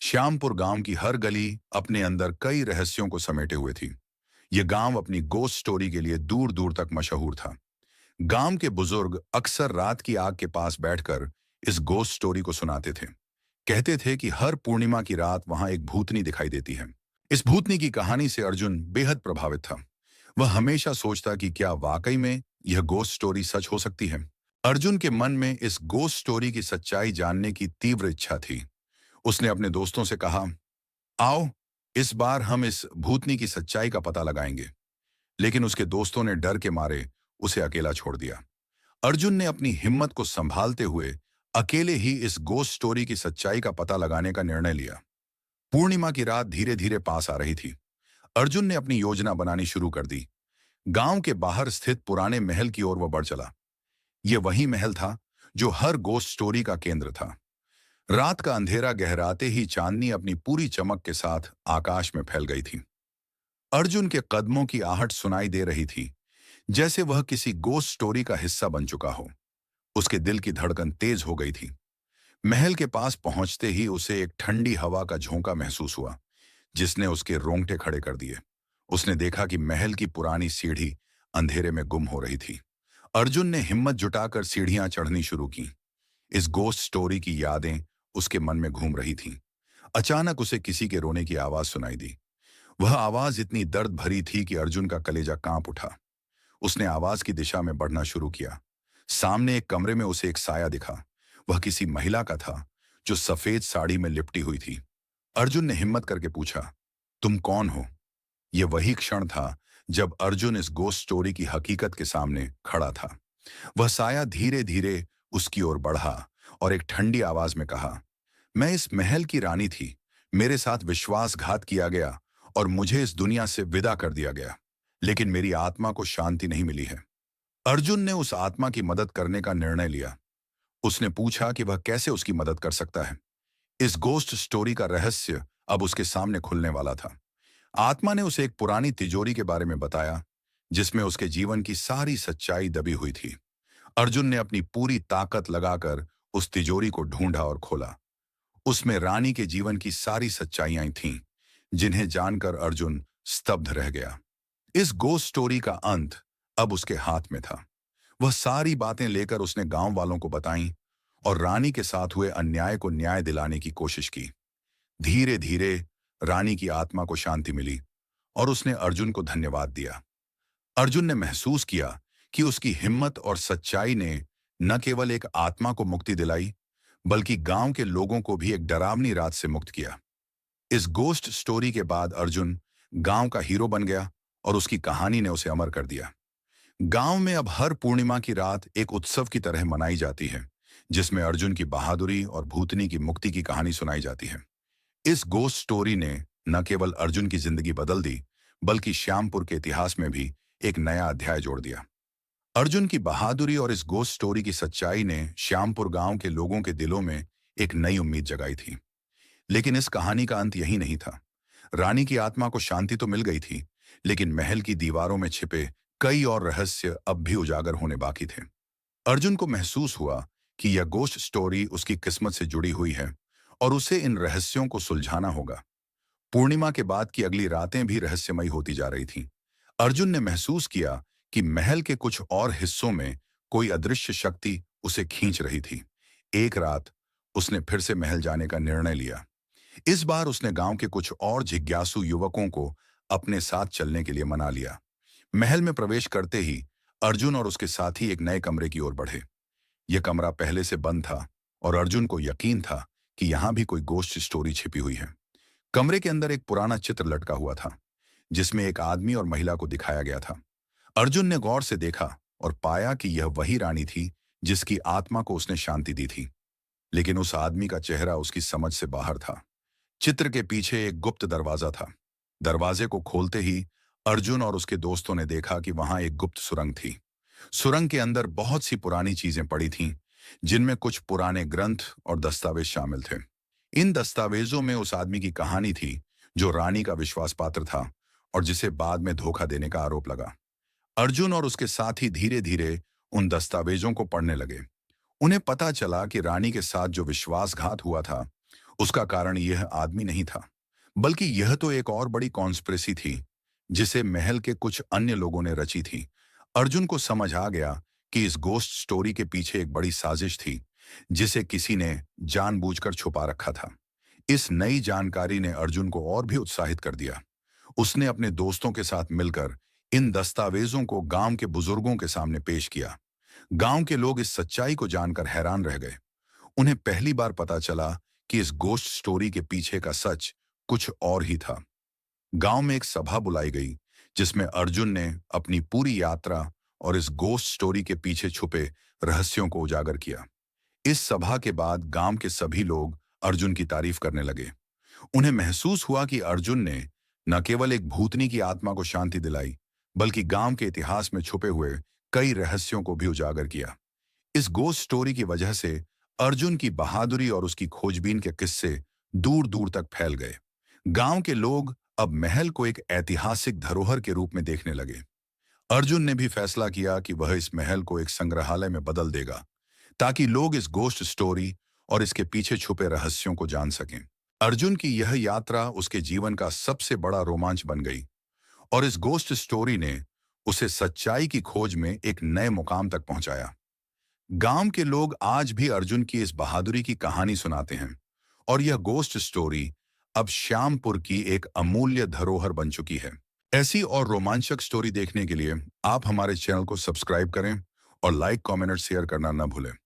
श्यामपुर गांव की हर गली अपने अंदर कई रहस्यों को समेटे हुए थी। यह गांव अपनी गोस्ट स्टोरी के लिए दूर दूर तक मशहूर था। गांव के बुजुर्ग अक्सर रात की आग के पास बैठकर इस गोस्ट स्टोरी को सुनाते थे। कहते थे कि हर पूर्णिमा की रात वहां एक भूतनी दिखाई देती है। इस भूतनी की कहानी से अर्जुन बेहद प्रभावित था। वह हमेशा सोचता कि क्या वाकई में यह गोस्ट स्टोरी सच हो सकती है। अर्जुन के मन में इस गोस्ट स्टोरी की सच्चाई जानने की तीव्र इच्छा थी। उसने अपने दोस्तों से कहा, आओ इस बार हम इस भूतनी की सच्चाई का पता लगाएंगे। लेकिन उसके दोस्तों ने डर के मारे उसे अकेला छोड़ दिया। अर्जुन ने अपनी हिम्मत को संभालते हुए अकेले ही इस गोस्ट स्टोरी की सच्चाई का पता लगाने का निर्णय लिया। पूर्णिमा की रात धीरे धीरे पास आ रही थी। अर्जुन ने अपनी योजना बनानी शुरू कर दी। गांव के बाहर स्थित पुराने महल की ओर वह बढ़ चला। यह वही महल था जो हर गोस्ट स्टोरी का केंद्र था। रात का अंधेरा गहराते ही चांदनी अपनी पूरी चमक के साथ आकाश में फैल गई थी। अर्जुन के कदमों की आहट सुनाई दे रही थी, जैसे वह किसी गोस्ट स्टोरी का हिस्सा बन चुका हो। उसके दिल की धड़कन तेज हो गई थी। महल के पास पहुंचते ही उसे एक ठंडी हवा का झोंका महसूस हुआ, जिसने उसके रोंगटे खड़े कर दिए। उसने देखा कि महल की पुरानी सीढ़ी अंधेरे में गुम हो रही थी। अर्जुन ने हिम्मत जुटाकर सीढ़ियां चढ़नी शुरू की। इस गोस्ट स्टोरी की यादें उसके मन में घूम रही थीं। अचानक उसे किसी के रोने की आवाज सुनाई दी। वह आवाज इतनी दर्द भरी थी कि अर्जुन का कलेजा कांप उठा। उसने आवाज की दिशा में बढ़ना शुरू किया। सामने एक कमरे में उसे एक साया दिखा। वह किसी महिला का था, जो सफेद साड़ी में लिपटी हुई थी। अर्जुन ने हिम्मत करके पूछा, तुम कौन हो? यह वही क्षण था जब अर्जुन इस गोस्ट स्टोरी की हकीकत के सामने खड़ा था। वह साया धीरे धीरे उसकी ओर बढ़ा और एक ठंडी आवाज में कहा, मैं इस महल की रानी थी। मेरे साथ विश्वासघात किया गया और मुझे इस दुनिया से विदा कर दिया गया। लेकिन मेरी आत्मा को शांति नहीं मिली है। अर्जुन ने उस आत्मा की मदद करने का निर्णय लिया। उसने पूछा कि वह कैसे उसकी मदद कर सकता है। इस गोस्ट स्टोरी का रहस्य अब उसके सामने खुलने वाला था। आत्मा ने उसे एक पुरानी तिजोरी के बारे में बताया, जिसमें उसके जीवन की सारी सच्चाई दबी हुई थी। अर्जुन ने अपनी पूरी ताकत लगाकर उस तिजोरी को ढूंढा और खोला। उसमें रानी के जीवन की सारी सच्चाइयां थीं, जिन्हें जानकर अर्जुन स्तब्ध रह गया। इस गोस्ट स्टोरी का अंत अब उसके हाथ में था। वह सारी बातें लेकर उसने गांव वालों को बताईं और रानी के साथ हुए अन्याय को न्याय दिलाने की कोशिश की। धीरे धीरे रानी की आत्मा को शांति मिली और उसने अर्जुन को धन्यवाद दिया। अर्जुन ने महसूस किया कि उसकी हिम्मत और सच्चाई ने न केवल एक आत्मा को मुक्ति दिलाई, बल्कि गांव के लोगों को भी एक डरावनी रात से मुक्त किया। इस गोस्ट स्टोरी के बाद अर्जुन गांव का हीरो बन गया और उसकी कहानी ने उसे अमर कर दिया। गांव में अब हर पूर्णिमा की रात एक उत्सव की तरह मनाई जाती है, जिसमें अर्जुन की बहादुरी और भूतनी की मुक्ति की कहानी सुनाई जाती है। इस गोस्ट स्टोरी ने न केवल अर्जुन की जिंदगी बदल दी, बल्कि श्यामपुर के इतिहास में भी एक नया अध्याय जोड़ दिया। अर्जुन की बहादुरी और इस गोस्ट स्टोरी की सच्चाई ने श्यामपुर गांव के लोगों के दिलों में एक नई उम्मीद जगाई थी। लेकिन इस कहानी का अंत यही नहीं था। रानी की आत्मा को शांति तो मिल गई थी, लेकिन महल की दीवारों में छिपे कई और रहस्य अब भी उजागर होने बाकी थे। अर्जुन को महसूस हुआ कि यह गोस्ट स्टोरी उसकी किस्मत से जुड़ी हुई है और उसे इन रहस्यों को सुलझाना होगा। पूर्णिमा के बाद की अगली रातें भी रहस्यमयी होती जा रही थीं। अर्जुन ने महसूस किया कि महल के कुछ और हिस्सों में कोई अदृश्य शक्ति उसे खींच रही थी। एक रात उसने फिर से महल जाने का निर्णय लिया। इस बार उसने गांव के कुछ और जिज्ञासु युवकों को अपने साथ चलने के लिए मना लिया। महल में प्रवेश करते ही अर्जुन और उसके साथी एक नए कमरे की ओर बढ़े। यह कमरा पहले से बंद था और अर्जुन को यकीन था कि यहां भी कोई गोस्ट स्टोरी छिपी हुई है। कमरे के अंदर एक पुराना चित्र लटका हुआ था, जिसमें एक आदमी और महिला को दिखाया गया था। अर्जुन ने गौर से देखा और पाया कि यह वही रानी थी जिसकी आत्मा को उसने शांति दी थी। लेकिन उस आदमी का चेहरा उसकी समझ से बाहर था। चित्र के पीछे एक गुप्त दरवाजा था। दरवाजे को खोलते ही अर्जुन और उसके दोस्तों ने देखा कि वहां एक गुप्त सुरंग थी। सुरंग के अंदर बहुत सी पुरानी चीजें पड़ी थीं, जिनमें कुछ पुराने ग्रंथ और दस्तावेज शामिल थे। इन दस्तावेजों में उस आदमी की कहानी थी जो रानी का विश्वास पात्र था और जिसे बाद में धोखा देने का आरोप लगा। अर्जुन और उसके साथी धीरे धीरे उन दस्तावेजों को पढ़ने लगे। उन्हें पता चला कि रानी के साथ जो विश्वासघात हुआ था, उसका कारण यह आदमी नहीं था, बल्कि यह तो एक और बड़ी कॉन्स्पिरेसी थी, जिसे महल के कुछ अन्य लोगों ने रची थी। अर्जुन को समझ आ गया कि इस गोस्ट स्टोरी के पीछे एक बड़ी साजिश थी, जिसे किसी ने जानबूझकर छुपा रखा था। इस नई जानकारी ने अर्जुन को और भी उत्साहित कर दिया। उसने अपने दोस्तों के साथ मिलकर इन दस्तावेजों को गांव के बुजुर्गों के सामने पेश किया। गांव के लोग इस सच्चाई को जानकर हैरान रह गए। उन्हें पहली बार पता चला कि इस गोश्त स्टोरी के पीछे का सच कुछ और ही था। गांव में एक सभा बुलाई गई, जिसमें अर्जुन ने अपनी पूरी यात्रा और इस गोश्त स्टोरी के पीछे छुपे रहस्यों को उजागर किया। इस सभा के बाद गांव के सभी लोग अर्जुन की तारीफ करने लगे। उन्हें महसूस हुआ कि अर्जुन ने न केवल एक भूतनी की आत्मा को शांति दिलाई, बल्कि गांव के इतिहास में छुपे हुए कई रहस्यों को भी उजागर किया। इस गोस्ट स्टोरी की वजह से अर्जुन की बहादुरी और उसकी खोजबीन के किस्से दूर दूर तक फैल गए। गांव के लोग अब महल को एक ऐतिहासिक धरोहर के रूप में देखने लगे। अर्जुन ने भी फैसला किया कि वह इस महल को एक संग्रहालय में बदल देगा, ताकि लोग इस गोस्ट स्टोरी और इसके पीछे छुपे रहस्यों को जान सकें। अर्जुन की यह यात्रा उसके जीवन का सबसे बड़ा रोमांच बन गई, और इस गोस्ट स्टोरी ने उसे सच्चाई की खोज में एक नए मुकाम तक पहुंचाया। गांव के लोग आज भी अर्जुन की इस बहादुरी की कहानी सुनाते हैं, और यह गोस्ट स्टोरी अब श्यामपुर की एक अमूल्य धरोहर बन चुकी है। ऐसी और रोमांचक स्टोरी देखने के लिए आप हमारे चैनल को सब्सक्राइब करें और लाइक, कमेंट और शेयर करना न भूलें।